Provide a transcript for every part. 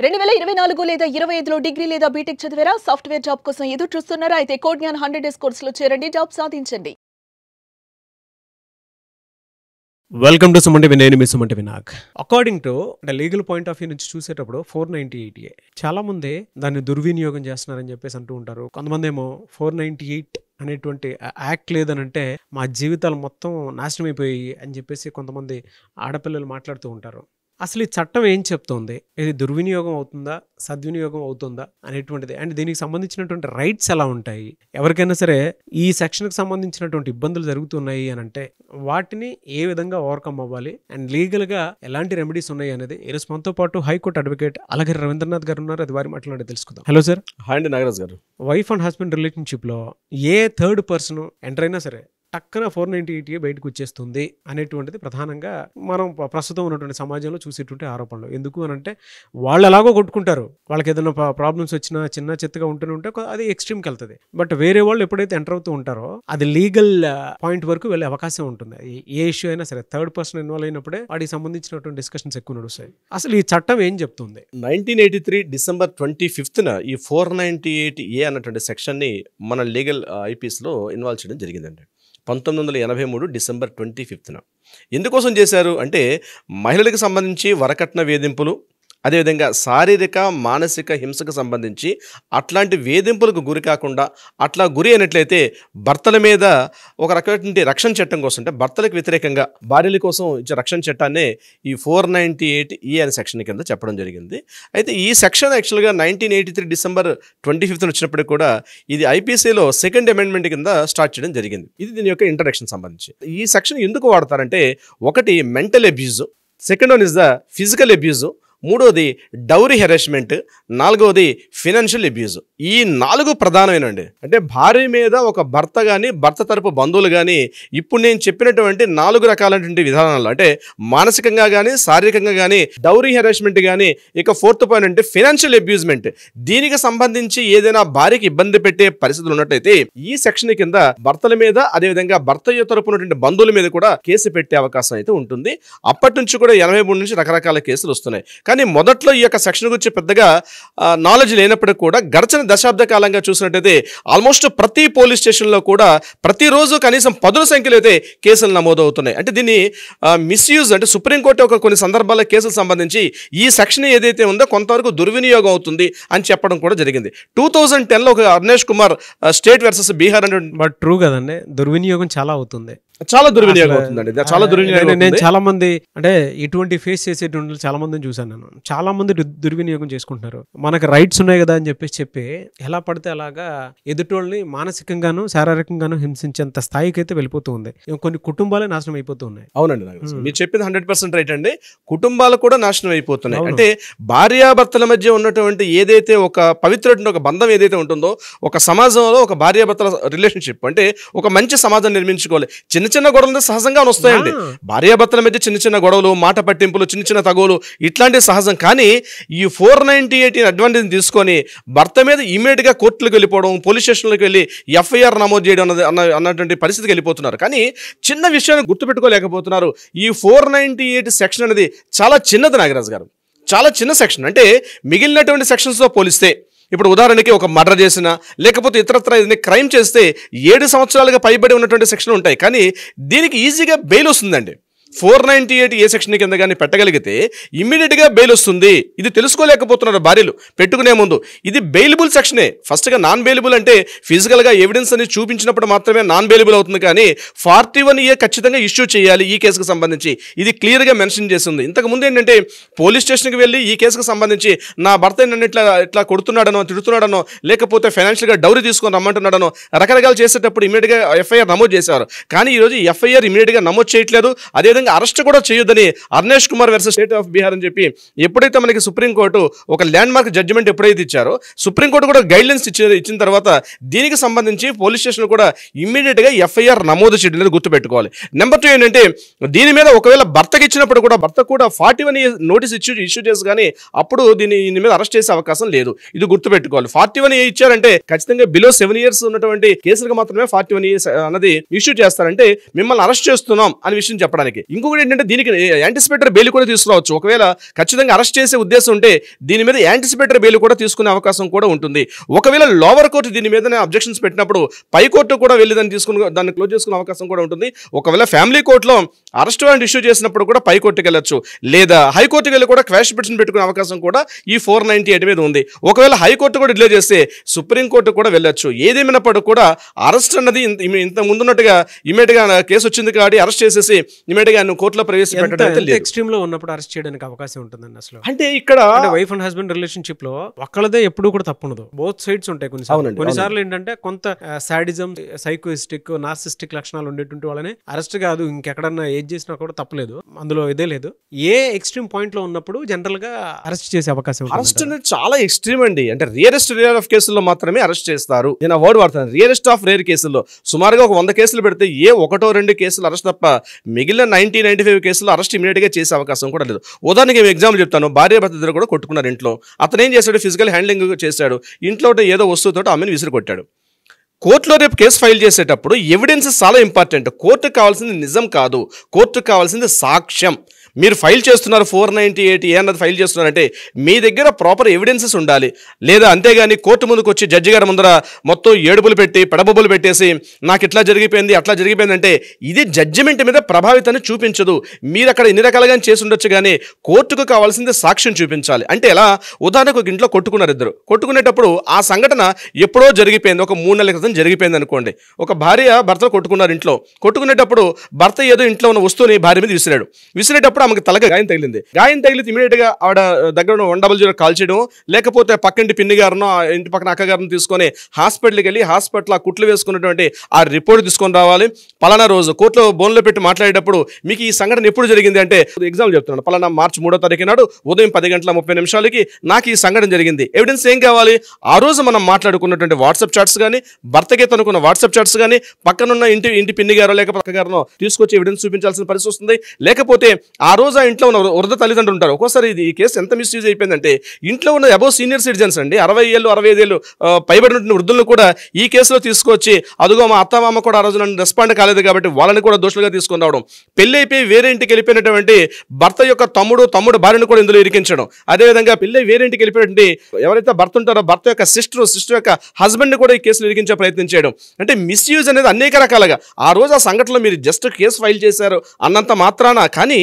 2024 లేదా 25లో డిగ్రీ లేదా బీటెక్ చదివారా? సాఫ్ట్వేర్ జాబ్ కోసం ఎదురు చూస్తున్నారా? అయితే కోడ్ జ్ఞాన్ 100 డేస్ కోర్సులో చేరండి, జాబ్ సాధించండి. వెల్కమ్ టు సుమంటి నేను మీ సుమంటి వినాయక్. అకార్డింగ్ టు అంటే లీగల్ పాయింట్ ఆఫ్ వ్యూ నుంచి చూసేటప్పుడు 498A చాలా మంది దాన్ని దుర్వినియోగం చేస్తున్నారని చెప్పేసి అంటూ ఉంటారు. కొంతమంది ఏమో 498 అనేటువంటి యాక్ట్ లేదనంటే మా జీవితాలు మొత్తం నాశనం అయిపోయి అని చెప్పేసి కొంతమంది ఆడపిల్లలు మాట్లాడుతూ ఉంటారు. అసలు ఈ చట్టం ఏం చెప్తోంది? ఇది దుర్వినియోగం అవుతుందా, సద్వినియోగం అవుతుందా అనేటువంటిది, అండ్ దీనికి సంబంధించినటువంటి రైట్స్ ఎలా ఉంటాయి? ఎవరికైనా సరే ఈ సెక్షన్కి సంబంధించినటువంటి ఇబ్బందులు జరుగుతున్నాయి అని అంటే వాటిని ఏ విధంగా ఓవర్కమ్ అవ్వాలి, అండ్ లీగల్గా ఎలాంటి రెమెడీస్ ఉన్నాయి అనేది ఈరోజు మనతో పాటు హైకోర్టు అడ్వకేట్ అలాగే రవీంద్రనాథ్ గారు ఉన్నారు. అది వారి మాట్లాడి తెలుసుకుందాం. Hello sir. హాయ్ అండి నాగరాజ్ గారు. వైఫ్ అండ్ హస్బెండ్ రిలేషన్షిప్లో ఏ థర్డ్ పర్సన్ ఎంటర్ అయినా సరే టక్కన 498A బయటకు వచ్చేస్తుంది అనేటువంటిది ప్రధానంగా మనం ప్రస్తుతం ఉన్నటువంటి సమాజంలో చూసేటువంటి ఆరోపణలు. ఎందుకు అని అంటే వాళ్ళు ఎలాగో కొట్టుకుంటారు, వాళ్ళకి ఏదైనా ప్రాబ్లమ్స్ వచ్చినా చిన్న చెత్తగా ఉంటూనే ఉంటే అది ఎక్స్ట్రీమ్కి వెళ్తుంది. బట్ వేరే వాళ్ళు ఎప్పుడైతే ఎంటర్ అవుతూ ఉంటారో అది లీగల్ పాయింట్ వరకు వెళ్ళే అవకాశం ఉంటుంది. ఏ ఇష్యూ అయినా సరే థర్డ్ పర్సన్ ఇన్వాల్వ్ అయినప్పుడే వాటికి సంబంధించినటువంటి డిస్కషన్స్ ఎక్కువ నడుస్తాయి. అసలు ఈ చట్టం ఏం చెప్తుంది? 1983 డిసెంబర్ 25న ఈ 498A అన్నటువంటి సెక్షన్ని మన లీగల్ ఐపీఎస్లో ఇన్వాల్వ్ చేయడం జరిగిందండి. 1983 డిసెంబర్ 25న ఎందుకోసం చేశారు అంటే మహిళలకు సంబంధించి వరకట్న వేధింపులు, అదేవిధంగా శారీరక మానసిక హింసకు సంబంధించి అట్లాంటి వేధింపులకు గురి కాకుండా అట్లా గురి అయినట్లయితే భర్తల మీద ఒక రకమైనటువంటి రక్షణ చట్టం కోసం, అంటే భర్తలకు వ్యతిరేకంగా భార్యల కోసం ఇచ్చే రక్షణ చట్టాన్నే ఈ 498A అనే సెక్షన్ కింద చెప్పడం జరిగింది. అయితే ఈ సెక్షన్ యాక్చువల్గా 1983 డిసెంబర్ 25న వచ్చినప్పుడు కూడా ఇది ఐపీసీలో సెకండ్ అమెండ్మెంట్ కింద స్టార్ట్ చేయడం జరిగింది. ఇది దీని యొక్క ఇంట్రడక్షన్ సంబంధించి. ఈ సెక్షన్ ఎందుకు వాడతారంటే ఒకటి mental abuse, second one is the physical abuse, మూడోది డౌరీ హెరాస్మెంట్, నాలుగవది ఫినాన్షియల్ అబ్యూజ్. ఈ 4 ప్రధానమైనండి. అంటే భార్య మీద ఒక భర్త కానీ భర్త తరపు బంధువులు కానీ ఇప్పుడు నేను చెప్పినటువంటి 4 రకాలైనటువంటి విధానాలు, అంటే మానసికంగా కానీ శారీరకంగా కానీ డౌరీ హెరాస్మెంట్ కానీ, ఇక ఫోర్త్ పాయింట్ అంటే ఫినాన్షియల్ అబ్యూజ్మెంట్, దీనికి సంబంధించి ఏదైనా భార్యకి ఇబ్బంది పెట్టే పరిస్థితులు ఉన్నట్లయితే ఈ సెక్షన్ కింద భర్తల మీద అదేవిధంగా భర్త తరపు ఉన్నటువంటి బంధువుల మీద కూడా కేసు పెట్టే అవకాశం అయితే ఉంటుంది. అప్పటి నుంచి కూడా 83 నుంచి రకరకాల కేసులు వస్తున్నాయి. కానీ మొదట్లో ఈ యొక్క సెక్షన్ గురించి పెద్దగా నాలెడ్జ్ లేనప్పటికీ కూడా గడిచిన దశాబ్ద కాలంగా చూసినట్టయితే ఆల్మోస్ట్ ప్రతి పోలీస్ స్టేషన్లో కూడా ప్రతిరోజు కనీసం 10 సంఖ్యలో అయితే కేసులు నమోదవుతున్నాయి. అంటే దీన్ని మిస్యూజ్, అంటే సుప్రీంకోర్టు ఒక కొన్ని సందర్భాల్లో కేసులకు సంబంధించి ఈ సెక్షన్ ఏదైతే ఉందో కొంతవరకు దుర్వినియోగం అవుతుంది అని చెప్పడం కూడా జరిగింది. 2010లో ఒక అర్నేష్ కుమార్ స్టేట్ వర్సెస్ బీహార్ అంటే బట్ ట్రూ కదండి, దుర్వినియోగం చాలా అవుతుంది, చాలా దుర్వినియోగం అవుతుందండి. చాలా దుర్వినియోగం. నేను చాలా మంది అంటే ఇటువంటి ఫేస్ చేసేటువంటి చాలా మందిని చూసాను నేను. చాలా మంది దుర్వినియోగం చేసుకుంటున్నారు. మనకు రైట్స్ ఉన్నాయి కదా అని చెప్పి ఎలా పడితే అలాగా ఎదుటోళ్ళని మానసికంగాను శారీరకంగాను హింసించేంత స్థాయికి అయితే వెళ్ళిపోతూ ఉంది. కొన్ని కుటుంబాలే నాశనం అయిపోతూ ఉన్నాయి. అవునండి, మీరు చెప్పింది 100% రైట్ అండి. కుటుంబాలు కూడా నాశనం అయిపోతున్నాయి. అంటే భార్యాభర్తల మధ్య ఉన్నటువంటి ఏదైతే ఒక పవిత్రమైన ఒక బంధం ఏదైతే ఉంటుందో, ఒక సమాజంలో ఒక భార్యాభర్తల రిలేషన్షిప్ అంటే ఒక మంచి సమాజం నిర్మించుకోవాలి. చిన్న చిన్న గొడవలు సహజంగా వస్తాయండి. భార్యాభర్తల మధ్య చిన్న చిన్న గొడవలు, మాట పట్టింపులు, చిన్న చిన్న తగులు ఇట్లాంటివి సహజం. కానీ ఈ 498 అడ్వాంటేజ్ తీసుకొని భర్త మీద ఇమీడియట్గా కోర్టులకు వెళ్ళిపోవడం, పోలీస్ స్టేషన్లకు వెళ్ళి ఎఫ్ఐఆర్ నమోదు చేయడం అన్నటువంటి పరిస్థితికి వెళ్ళిపోతున్నారు. కానీ చిన్న విషయాన్ని గుర్తుపెట్టుకోలేకపోతున్నారు. ఈ 498 సెక్షన్ అనేది చాలా చిన్నది నాగరాజ్ గారు, చాలా చిన్న సెక్షన్. అంటే మిగిలినటువంటి సెక్షన్స్తో పోలిస్తే ఇప్పుడు ఉదాహరణకి ఒక మర్డర్ చేసినా లేకపోతే ఇతరత్ర ఏదైనా క్రైమ్ చేస్తే 7 సంవత్సరాలుగా పైబడి ఉన్నటువంటి సెక్షన్ ఉంటాయి. కానీ దీనికి ఈజీగా బెయిల్ వస్తుందండి. 498A సెక్షన్ కింద కానీ పెట్టగలిగితే ఇమ్మీడియట్గా బెయిల్ వస్తుంది. ఇది తెలుసుకోలేకపోతున్నారు భార్యలు పెట్టుకునే ముందు. ఇది బెయిలబుల్ సెక్షనే. ఫస్ట్గా నాన్ బెయిలబుల్ అంటే ఫిజికల్గా ఎవిడెన్స్ అని చూపించినప్పుడు మాత్రమే నాన్ బెయిలబుల్ అవుతుంది. కానీ 41A ఖచ్చితంగా ఇష్యూ చేయాలి ఈ కేసుకు సంబంధించి. ఇది క్లియర్గా మెన్షన్ చేస్తుంది. ఇంతకుముందు ఏంటంటే పోలీస్ స్టేషన్కి వెళ్ళి ఈ కేసుకు సంబంధించి నా భర్త నన్ను ఇట్లా కొడుతున్నాడనో తిడుతున్నాడనో లేకపోతే ఫైనాన్షియల్గా డౌరీ తీసుకొని రమ్మంటున్నాడనో రకరకాలు చేసేటప్పుడు ఇమీడియట్గా ఎఫ్ఐఆర్ నమోదు చేసేవారు. కానీ ఈరోజు ఎఫ్ఐఆర్ ఇమీడియట్గా నమోదు చేయట్లేదు. అదేవిధంగా అరెస్ట్ కూడా చేయొద్దని Arnesh Kumar versus state of Bihar అని చెప్పి ఎప్పుడైతే మనకి సుప్రీంకోర్టు ఒక ల్యాండ్ మార్క్ జడ్జిమెంట్ ఎప్పుడైతే ఇచ్చారో, సుప్రీంకోర్టు కూడా గైడ్లైన్స్ ఇచ్చిన తర్వాత దీనికి సంబంధించి పోలీస్ స్టేషన్ కూడా ఇమ్మీడియట్గా ఎఫ్ఐఆర్ నమోదు చేయడం అనేది గుర్తుపెట్టుకోవాలి. నెంబర్ 2 ఏంటంటే దీని మీద ఒకవేళ భర్తకి ఇచ్చినప్పుడు కూడా భర్త కూడా 41A నోటీస్ ఇష్యూ చేసి కానీ అప్పుడు దీని మీద అరెస్ట్ చేసే అవకాశం లేదు. ఇది గుర్తుపెట్టుకోవాలి. 41A ఇచ్చారంటే ఖచ్చితంగా బిలో 7 years ఉన్నటువంటి కేసులకు మాత్రమే 41A అన్నది ఇష్యూ చేస్తారంటే మిమ్మల్ని అరెస్ట్ చేస్తున్నాం అనే విషయం చెప్పడానికి. ఇంకొకటి ఏంటంటే దీనికి యాంటిసిపేటరీ బెయిల్ కూడా తీసుకురావచ్చు. ఒకవేళ ఖచ్చితంగా అరెస్ట్ చేసే ఉద్దేశం ఉంటే దీని మీద యాంటిసిపేటరీ బెయిల్ కూడా తీసుకునే అవకాశం కూడా ఉంటుంది. ఒకవేళ లోవర్ కోర్టు దీని మీద అబ్జెక్షన్స్ పెట్టినప్పుడు పై కోర్టు కూడా వెళ్ళి దాన్ని క్లోజ్ చేసుకునే అవకాశం కూడా ఉంటుంది. ఒకవేళ ఫ్యామిలీ కోర్టులో అరెస్ట్ వారెంట్ ఇష్యూ చేసినప్పుడు కూడా పై కోర్టుకి వెళ్ళొచ్చు, లేదా హైకోర్టుకి వెళ్ళి కూడా క్వాష్ పిటిషన్ పెట్టుకునే అవకాశం కూడా ఈ 498 మీద ఉంది. ఒకవేళ హైకోర్టు కూడా డిలే చేస్తే సుప్రీంకోర్టు కూడా వెళ్ళొచ్చు. ఏదేమైనప్పటికీ కూడా అరెస్ట్ అన్నది ఇంత ముందున్నట్టుగా ఇమీడియట్ గా కేసు వచ్చింది కాబట్టి అరెస్ట్ చేసేసి ఇమీడియట్ గా కోర్టులో ప్రవేశపెట్టడం ఎక్స్ట్రీమ్ లో ఉన్నప్పుడు అరెస్ట్ చేయడానికి అవకాశం ఉంటుందండి. అసలు అంటే ఇక్కడ వైఫ్ అండ్ హస్బెండ్ రిలేషన్షిప్ లో ఒక్కళ్ళదే ఎప్పుడు కూడా తప్పుండదు, బోత్ సైడ్స్ ఉంటాయి. కొన్నిసార్లు ఏంటంటే కొంత సాడిజం, సైకోయిస్టిక్, నార్సిస్టిక్ లక్షణాలు ఉండేటువంటి వాళ్ళని అరెస్ట్ కాదు ఇంకెక్కడన్నా ఏజ్ చేసినా కూడా తప్పలేదు, అందులో ఇదే లేదు. ఏ ఎక్స్ట్రీమ్ పాయింట్ లో ఉన్నప్పుడు జనరల్ గా అరెస్ట్ చేసే అవకాశం ఉంటుంది. అరెస్ట్ అనేది చాలా ఎక్స్ట్రీమ్ అండి. అంటే రియరెస్ట్ రేర్ ఆఫ్ కేసుల్లో మాత్రమే అరెస్ట్ చేస్తారు. నేను ఆ వర్డ్ వాడతాను, రియరెస్ట్ ఆఫ్ రేర్ కేసుల్లో. సుమారుగా ఒక 100 కేసులు పెడితే ఏ 1-2 కేసులు అరెస్ట్ తప్ప మిగిలిన 90-95 కేసులు అరెస్ట్ ఇమీడియట్ గా చేసే అవకాశం కూడా లేదు. ఉదాహరణకి ఎగ్జాంపుల్ చెప్తాను. భార్య భర్త ఇద్దరు కూడా కొట్టుకున్నారు ఇంట్లో. అతను ఏం చేశాడు, ఫిజికల్ హ్యాండ్లింగ్ చేశాడు. ఇంట్లో ఏదో వస్తువుతో ఆమెను విసిరి కొట్టాడు. కోర్టులో రేపు కేసు ఫైల్ చేసేటప్పుడు ఎవిడెన్సెస్ చాలా ఇంపార్టెంట్. కోర్టుకు కావాల్సింది నిజం కాదు, కోర్టుకు కావాల్సింది సాక్ష్యం. మీరు ఫైల్ చేస్తున్నారు 498 అన్నది ఫైల్ చేస్తున్నారంటే మీ దగ్గర ప్రాపర్ ఎవిడెన్సెస్ ఉండాలి. లేదా అంతేగాని కోర్టు ముందుకు వచ్చి జడ్జి గారి ముందర మొత్తం ఏడుపులు పెట్టి పెడబొబ్బులు పెట్టేసి నాకు ఇట్లా జరిగిపోయింది అట్లా జరిగిపోయింది అంటే ఇది జడ్జిమెంట్ మీద ప్రభావితాన్ని చూపించదు. మీరు అక్కడ ఎన్ని రకాలుగా చేసి ఉండొచ్చు, కానీ కోర్టుకు కావాల్సింది సాక్ష్యం చూపించాలి. అంటే ఎలా, ఉదాహరణకు ఒక ఇంట్లో కొట్టుకున్నారు ఇద్దరు. కొట్టుకునేటప్పుడు ఆ సంఘటన ఎప్పుడో జరిగిపోయింది, ఒక 3 నెలల క్రితం జరిగిపోయింది అనుకోండి. ఒక భార్య భర్తలు కొట్టుకున్నారు ఇంట్లో. కొట్టుకునేటప్పుడు భర్త ఏదో ఇంట్లో ఉన్న వస్తువుని భార్య మీద విసిరాడు. విసిరేటప్పుడు ఆమెకు తలగా గాయం తగిలింది. గాయం తగిలితే ఇమీడియట్ గా ఆవిడ దగ్గర 100 కాల్ చేయడం, లేకపోతే పక్కింటి పిన్ని గారినో ఇంటి పక్కన అక్క గారిని తీసుకొని హాస్పిటల్కి వెళ్ళి హాస్పిటల్ ఆ కుట్లు వేసుకున్నటువంటి ఆ రిపోర్ట్ తీసుకొని రావాలి. పలానా రోజు కోర్టులో బోన్లో పెట్టి మాట్లాడేటప్పుడు మీకు ఈ సంఘటన ఎప్పుడు జరిగింది అంటే ఎగ్జాంపుల్ చెప్తున్నాను, పలానా మార్చి 3వ తారీఖు నాడు ఉదయం 10:30 నాకు ఈ సంఘటన జరిగింది. ఎవిడెన్స్ ఏం కావాలి, ఆ రోజు మనం మాట్లాడుకున్నటువంటి వాట్సాప్ చాట్స్ కానీ, భర్తకే తనుకున్న వాట్సాప్ చాట్స్ కానీ, పక్కనున్న ఇంటి పిన్ని గారో లేకపోతే అక్క గారినో తీసుకొచ్చి ఎవిడెన్స్ చూపించాల్సిన పరిస్థితి వస్తుంది. లేకపోతే ఆ రోజు ఆ ఇంట్లో ఉన్న వృద్ధ తల్లిదండ్రులు ఉంటారు. ఒక్కోసారి ఈ కేసు ఎంత మిస్యూజ్ అయిపోయిందంటే ఇంట్లో ఉన్న అబోవ్ సీనియర్ సిటిజన్స్ అండి, 60 ఏళ్ళు 65 ఏళ్ళు పైబడిన వృద్ధులను కూడా ఈ కేసులో తీసుకొచ్చి అదుగో మా అత్తమామ కూడా ఆ రోజు నన్ను రెస్పాండ్ కాలేదు కాబట్టి వాళ్ళని కూడా దోషులుగా తీసుకొని రావడం, పెళ్లి అయిపోయి వేరే ఇంటికి వెళ్ళిపోయినటువంటి భర్త యొక్క తమ్ముడు భార్యను కూడా ఇందులో ఇరికించడం, అదేవిధంగా పెళ్లి వేరే ఇంటికి వెళ్ళిపోయినటువంటి ఎవరైతే భర్త ఉంటారో భర్త యొక్క సిస్టర్ యొక్క హస్బెండ్ కూడా ఈ కేసులు ఇరికించే ప్రయత్నం చేయడం. అంటే మిస్యూజ్ అనేది అనేక రకాలుగా. ఆ రోజు ఆ సంఘటనలో మీరు జస్ట్ కేసు ఫైల్ చేశారు అన్నంత మాత్రాన, కానీ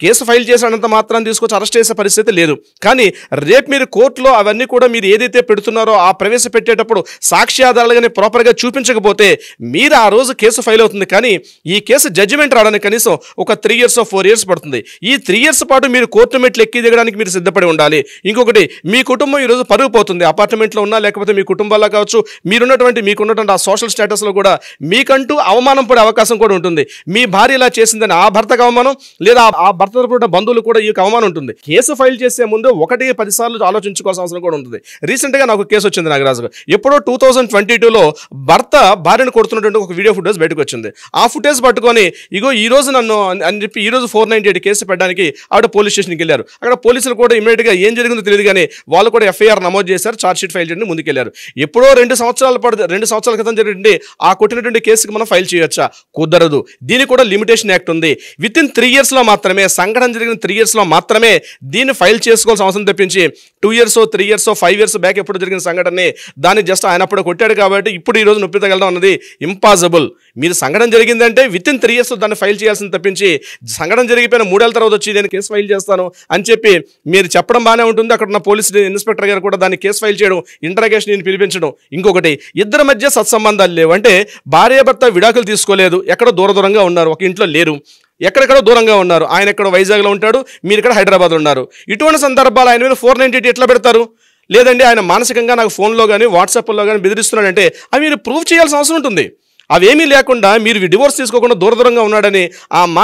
కేసు ఫైల్ చేసినంత మాత్రాన్ని తీసుకొచ్చి అరెస్ట్ చేసే పరిస్థితి లేదు. కానీ రేపు మీరు కోర్టులో అవన్నీ కూడా మీరు ఏదైతే పెడుతున్నారో ఆ ప్రవేశపెట్టేటప్పుడు సాక్ష్యాధారాలుగానే ప్రాపర్గా చూపించకపోతే మీరు ఆ రోజు కేసు ఫైల్ అవుతుంది. కానీ ఈ కేసు జడ్జిమెంట్ రావడానికి కనీసం ఒక 3 years 4 years పడుతుంది. ఈ 3 years పాటు మీరు కోర్టు మెట్లు ఎక్కి దిగడానికి మీరు సిద్ధపడి ఉండాలి. ఇంకొకటి, మీ కుటుంబం ఈరోజు పరుగు పోతుంది. అపార్ట్మెంట్లో ఉన్నా లేకపోతే మీ కుటుంబాల్లో కావచ్చు, మీకున్నటువంటి ఆ సోషల్ స్టేటస్లో కూడా మీకంటూ అవమానం పడే అవకాశం కూడా ఉంటుంది. మీ భార్య ఇలా చేసిందని ఆ భర్తకు అవమానం, లేదా ఆ భర్త తరపున బంధువులు కూడా ఈ అవమానం ఉంటుంది. కేసు ఫైల్ చేసే ముందు 1-10 సార్లు ఆలోచించుకోవాల్సిన అవసరం కూడా ఉంటుంది. రీసెంట్గా నాకు కేసు వచ్చింది నాగరాజు. ఎప్పుడో 2022లో భర్త భార్యను కొడుతున్నటువంటి ఒక వీడియో ఫుటేజ్ బయటకు వచ్చింది. ఆ ఫుటేజ్ పట్టుకొని ఇగో ఈ రోజు నన్ను అని చెప్పి ఈ రోజు 498 కేసు పెట్టడానికి ఆవిడ పోలీస్ స్టేషన్కి వెళ్ళారు. అక్కడ పోలీసులు కూడా ఇమీడియట్గా ఏం జరిగిందో తెలియదు కానీ వాళ్ళు కూడా FIR నమోదు చేశారు, ఛార్జ్ షీట్ ఫైల్ చేయడానికి ముందుకెళ్లారు. ఎప్పుడో 2 సంవత్సరాల క్రితం జరిగింది ఆ కొట్టినటువంటి కేసుకి మనం ఫైల్ చేయొచ్చా? కుదరదు. దీనికి కూడా లిమిటేషన్ యాక్ట్ ఉంది. వితిన్ 3 years మాత్రమే, సంఘటన జరిగిన 3 years మాత్రమే దీన్ని ఫైల్ చేసుకోవాల్సిన అవసరం తప్పించి 2 years 3 years 5 years బ్యాక్ ఎప్పుడు జరిగిన సంఘటనే దాన్ని జస్ట్ ఆయన అప్పుడు కొట్టాడు కాబట్టి ఇప్పుడు ఈ రోజు నొప్పి తగలడం అన్నది ఇంపాసిబుల్. మీరు సంఘటన జరిగిందంటే వితిన్ 3 years దాన్ని ఫైల్ చేయాల్సింది తప్పించి సంఘటన జరిగిపోయిన 3 ఏళ్ల తర్వాత వచ్చి నేను కేసు ఫైల్ చేస్తాను అని చెప్పి మీరు చెప్పడం బాగానే ఉంటుంది. అక్కడ ఉన్న పోలీస్ ఇన్స్పెక్టర్ గారు కూడా దాన్ని కేసు ఫైల్ చేయడం, ఇంటరాగేషన్ పిలిపించడం. ఇంకొకటి, ఇద్దరి మధ్య సత్సంబంధాలు లేవు అంటే భార్యాభర్త విడాకులు తీసుకోలేదు, ఎక్కడో దూరంగా ఉన్నారు, ఒక ఇంట్లో లేరు, ఎక్కడెక్కడో దూరంగా ఉన్నారు. ఆయన ఎక్కడో వైజాగ్లో ఉంటాడు, మీరు ఇక్కడ హైదరాబాద్లో ఉన్నారు. ఇటువంటి సందర్భాలు ఆయన మీద 498 ఎట్లా పెడతారు? లేదండి ఆయన మానసికంగా నాకు ఫోన్లో కానీ వాట్సాప్లో కానీ బెదిరిస్తున్నాడంటే అవి మీరు ప్రూవ్ చేయాల్సిన అవసరం ఉంటుంది. అవేమీ లేకుండా మీరు డివోర్స్ తీసుకోకుండా దూరంగా ఉన్నాడని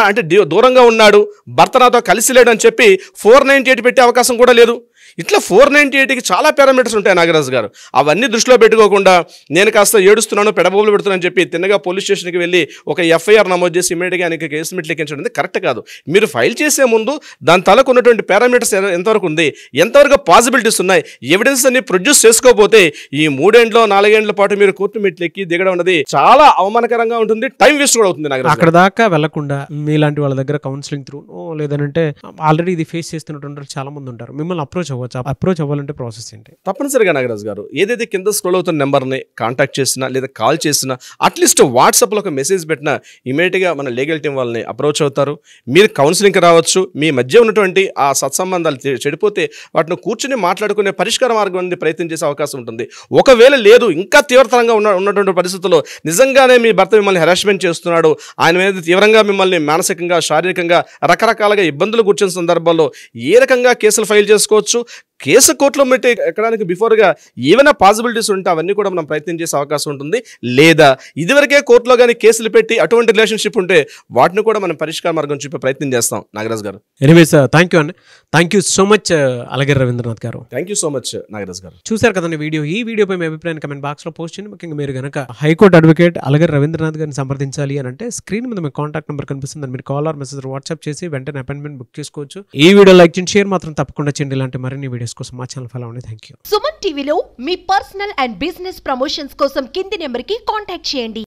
అంటే దూరంగా ఉన్నాడు, భర్త నాతో కలిసి లేడు అని చెప్పి 498 పెట్టే అవకాశం కూడా లేదు. ఇట్లా 498కి చాలా పారామీటర్స్ ఉంటాయి నాగరాజు గారు. అవన్నీ దృష్టిలో పెట్టుకోకుండా నేను కాస్త ఏడుస్తున్నాను పెడబోబులు పెడుతున్నాను చెప్పి తిన్నగా పోలీస్ స్టేషన్కి వెళ్ళి ఒక ఎఫ్ఐఆర్ నమోదు చేసి ఇమీడియట్గా ఆయనకి కేసు మెట్లు ఎక్కించడం కరెక్ట్ కాదు. మీరు ఫైల్ చేసే ముందు దాని తలకు ఉన్నటువంటి పారామీటర్స్ ఎంతవరకు ఉంది, ఎంతవరకు పాసిబిలిటీస్ ఉన్నాయి, ఎవిడెన్స్ అన్ని ప్రొడ్యూస్ చేసుకోకపోతే ఈ 3 ఏళ్ల 4 ఏళ్ల పాటు మీరు కోర్టు మెట్లు ఎక్కి దిగడం అనేది చాలా అవమానకరంగా ఉంటుంది, టైం వేస్ట్ కూడా అవుతుంది. నాగరాజు అక్కడ దాకా వెళ్లకుండా మీలాంటి వాళ్ళ దగ్గర కౌన్సిలింగ్ త్రూ లేదంటే ఆల్రెడీ ఇది ఫేస్ చేస్తున్నటువంటి చాలా మంది ఉంటారు, మిమ్మల్ని అప్రోచ్ అవ్వచ్చు. అప్రోచ్ అవ్వాలంటే ప్రాసెస్ ఏంటి? తప్పనిసరిగా నాగరాజు గారు ఏదైతే కింద స్క్రోల్ అవుతున్న నెంబర్ని కాంటాక్ట్ చేసినా లేదా కాల్ చేసినా అట్లీస్ట్ వాట్సాప్లో ఒక మెసేజ్ పెట్టినా ఇమీడియట్గా మన లీగల్ టీం వాళ్ళని అప్రోచ్ అవుతారు. మీరు కౌన్సిలింగ్కి రావచ్చు. మీ మధ్య ఉన్నటువంటి ఆ సత్సంబంధాలు చెడిపోతే వాటిని కూర్చుని మాట్లాడుకునే పరిష్కార మార్గం అనేది ప్రయత్నం చేసే అవకాశం ఉంటుంది. ఒకవేళ లేదు ఇంకా తీవ్రతరంగా ఉన్నటువంటి పరిస్థితుల్లో నిజంగానే మీ భర్త మిమ్మల్ని హెరాస్మెంట్ చేస్తున్నాడు, ఆయన మీద తీవ్రంగా మిమ్మల్ని మానసికంగా శారీరకంగా రకరకాలుగా ఇబ్బందులు కూర్చున్న సందర్భాల్లో ఏ రకంగా కేసులు ఫైల్ చేసుకోవచ్చు, కేసు కోర్టులో పెట్టి ఎక్కడానికి బిఫోర్గా ఏమైనా పాసిబిలిటీస్ ఉంటే అవన్నీ కూడా మనం ప్రయత్నం చేసే అవకాశం ఉంటుంది. లేదా ఇదివరకే కోర్టులో కానీ కేసులు పెట్టి అటువంటి రిలేషన్షిప్ ఉంటే వాటిని కూడా మనం పరిష్కార మార్గం చూపే ప్రయత్నం చేస్తాం. నాగరాజ్ గారు ఎనీవేస్ థ్యాంక్ యూ అండి, thank you so much Alagiri Ravindranath గారు. Thank you so much Nagaraj గారు. చూశారు కదండి వీడియో. ఈ వీడియోపై మీ అభిప్రాయాన్ని కమెంట్ బాక్స్లో పోస్ట్ చేయండి. ముఖ్యంగా మీరు కనుక హైకోర్టు అడ్వకేట్ అలగిరి రవీంద్రనాథ్ గారిని సంప్రదించాలి అని అంటే స్క్రీన్ మీద మీ కాంటాక్ట్ నెంబర్ కనిపిస్తుంది, మీరు కాల్ ఆర్ మెసేజ్ వాట్సాప్ చేసి వెంటనే అపాయింట్మెంట్ బుక్ చేసుకోవచ్చు. ఈ వీడియో లైక్ చేయండి, షేర్ మాత్రం తప్పకుండా చేయండి. ఇలాంటి మరిన్ని వీడియోస్ కోసం మా ఛానల్ ఫాలో అవ్వండి. Thank you. సుమన్ టీవీలో మీ పర్సనల్ అండ్ బిజినెస్ ప్రమోషన్స్ కోసం కింది నెంబర్కి కాంటాక్ట్ చేయండి.